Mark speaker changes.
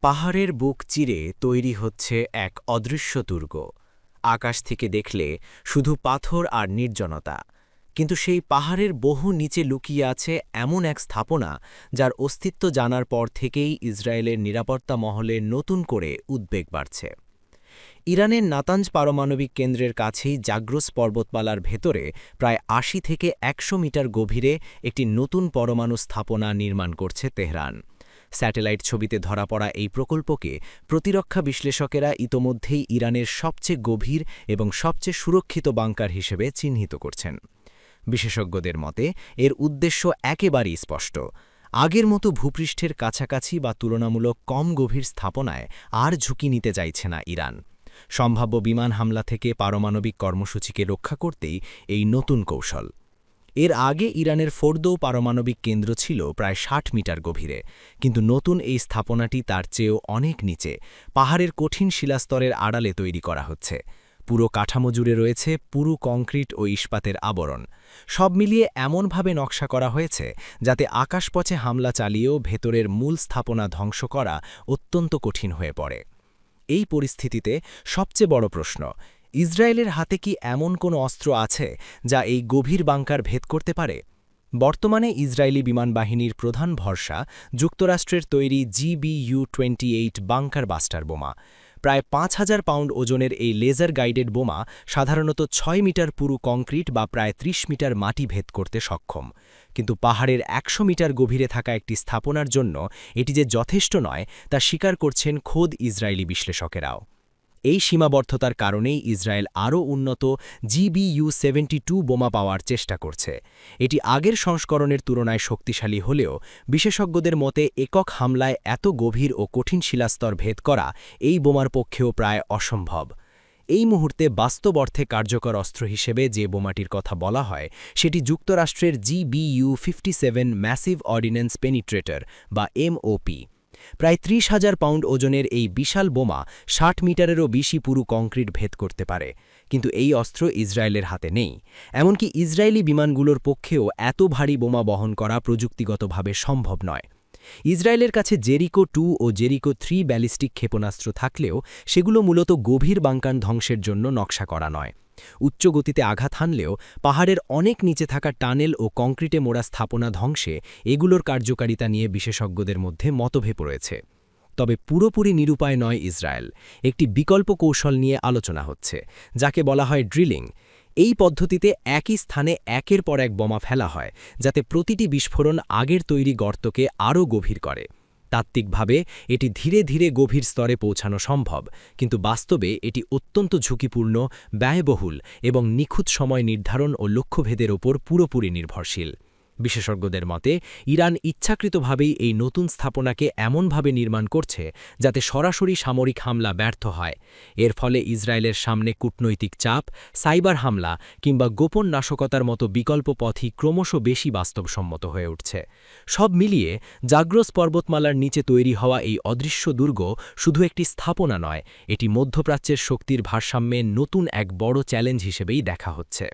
Speaker 1: পাহাড়ের বুক চিরে তৈরি হচ্ছে এক অদৃশ্য দুর্গ। আকাশ থেকে দেখলে শুধু পাথর আর নির্জনতা, কিন্তু সেই পাহাড়ের বহু নিচে লুকিয়ে আছে এমন এক স্থাপনা যার অস্তিত্ব জানার পর থেকেই ইসরায়েলের নিরাপত্তা মহলে নতুন করে উদ্বেগ বাড়ছে। ইরানের নাতাঞ্জ পারমাণবিক কেন্দ্রের কাছেই জাগ্রস পর্বতমালার ভেতরে প্রায় ৮০ থেকে ১০০ মিটার গভীরে একটি নতুন পরমাণু স্থাপনা নির্মাণ করছে তেহরান। স্যাটেলাইট ছবিতে ধরা পড়া এই প্রকল্পকে প্রতিরক্ষা বিশ্লেষকেরা ইতোমধ্যেই ইরানের সবচেয়ে গভীর এবং সবচেয়ে সুরক্ষিত বাংকার হিসেবে চিহ্নিত করছেন। বিশেষজ্ঞদের মতে এর উদ্দেশ্য একেবারেই স্পষ্ট। আগের মতো ভূপৃষ্ঠের কাছাকাছি বা তুলনামূলক কম গভীর স্থাপনায় আর ঝুঁকি নিতে চাইছে না ইরান। সম্ভাব্য বিমান হামলা থেকে পারমাণবিক কর্মসূচিকে রক্ষা করতেই এই নতুন কৌশল। এর আগে ইরানের ফোর্দৌ পারমাণবিক কেন্দ্র ছিল প্রায় ৬০ মিটার গভীরে, কিন্তু নতুন এই স্থাপনাটি তার চেয়েও অনেক নিচে পাহাড়ের কঠিন শিলাস্তরের আড়ালে তৈরি করা হচ্ছে। পুরো কাঠামো জুড়ে রয়েছে পুরু কংক্রিট ও ইস্পাতের আবরণ। সব মিলিয়ে এমনভাবে নকশা করা হয়েছে যাতে আকাশপথে হামলা চালিয়েও ভেতরের মূল স্থাপনা ধ্বংস করা অত্যন্ত কঠিন হয়ে পড়ে। এই পরিস্থিতিতে সবচেয়ে বড় প্রশ্ন, ইসরায়েলের হাতে কি এমন কোনো অস্ত্র আছে যা এই গভীর বাংকার ভেদ করতে পারে? বর্তমানে ইসরায়েলি বিমানবাহিনীর প্রধান ভরসা যুক্তরাষ্ট্রের তৈরি GBU-28 বাংকার বাস্টার বোমা। প্রায় ৫,০০০ পাউন্ড ওজনের এই লেজার গাইডেড বোমা সাধারণত ৬ মিটার পুরু কংক্রিট বা প্রায় ৩০ মিটার মাটি ভেদ করতে সক্ষম। কিন্তু পাহাড়ের ১০০ মিটার গভীরে থাকা একটি স্থাপনার জন্য এটি যে যথেষ্ট নয় তা স্বীকার করছেন খোদ ইসরায়েলি বিশ্লেষকেরাও। এই সীমাবদ্ধতার কারণেই ইসরায়েল আরও উন্নত GBU-72 বোমা পাওয়ার চেষ্টা করছে। এটি আগের সংস্করণের তুলনায় শক্তিশালী হলেও বিশেষজ্ঞদের মতে একক হামলায় এত গভীর ও কঠিন শিলাস্তর ভেদ করা এই বোমার পক্ষেও প্রায় অসম্ভব। এই মুহূর্তে বাস্তব অর্থে কার্যকর অস্ত্র হিসেবে যে বোমাটির কথা বলা হয় সেটি যুক্তরাষ্ট্রের GBU-57 ম্যাসিভ অর্ডিন্যান্স পেনিট্রেটর বা MOP। প্রায় ৩০,০০০ পাউন্ড ওজনের এই বিশাল বোমা ৬০ মিটারেরও বেশি পুরু কংক্রিট ভেদ করতে পারে, কিন্তু এই অস্ত্র ইসরায়েলের হাতে নেই। এমনকি ইসরায়েলি বিমানগুলোর পক্ষেও এত ভারী বোমা বহন করা প্রযুক্তিগতভাবে সম্ভব নয়। ইসরায়েলের কাছে জেরিকো 2 ও জেরিকো 3 ব্যালিস্টিক ক্ষেপণাস্ত্র থাকলেও সেগুলো মূলত গভীর বাংকার ধ্বংসের জন্য নকশা করা নয়। উচ্চ গতিতে আঘাত হানলেও পাহাড়ের অনেক নিচে থাকা টানেল ও কংক্রিটে মোড়া স্থাপনা ধ্বংসে এগুলোর কার্যকারিতা নিয়ে বিশেষজ্ঞদের মধ্যে মতভেদ রয়েছে। তবে পুরোপুরি নিরুপায় নয় ইসরায়েল। একটি বিকল্প কৌশল নিয়ে আলোচনা হচ্ছে, যাকে বলা হয় ড্রিলিং। এই পদ্ধতিতে একই স্থানে একের পর এক বোমা ফেলা হয়, যাতে প্রতিটি বিস্ফোরণ আগের তৈরি গর্তকে আরও গভীর করে। তাত্ত্বিকভাবে এটি ধীরে ধীরে গভীর স্তরে পৌঁছানো সম্ভব, কিন্তু বাস্তবে এটি অত্যন্ত ঝুঁকিপূর্ণ, ব্যয়বহুল এবং নিখুঁত সময় নির্ধারণ ও লক্ষ্যভেদের ওপর পুরোপুরি নির্ভরশীল। বিশেষজ্ঞদের মতে ইরান ইচ্ছাকৃতভাবেই এই নতুন স্থাপনাকে এমনভাবে নির্মাণ করছে যাতে সরাসরি সামরিক হামলা ব্যর্থ হয়। এর ফলে ইসরায়েলের সামনে কূটনৈতিক চাপ, সাইবার হামলা কিংবা গোপন নাশকতার মতো বিকল্প পথই ক্রমশ বেশি বাস্তবসম্মত হয়ে উঠছে। সব মিলিয়ে জাগ্রস পর্বতমালার নিচে তৈরি হওয়া এই অদৃশ্য দুর্গ শুধু একটি স্থাপনা নয়, এটি মধ্যপ্রাচ্যের শক্তির ভারসাম্যে নতুন এক বড় চ্যালেঞ্জ হিসেবেই দেখা হচ্ছে।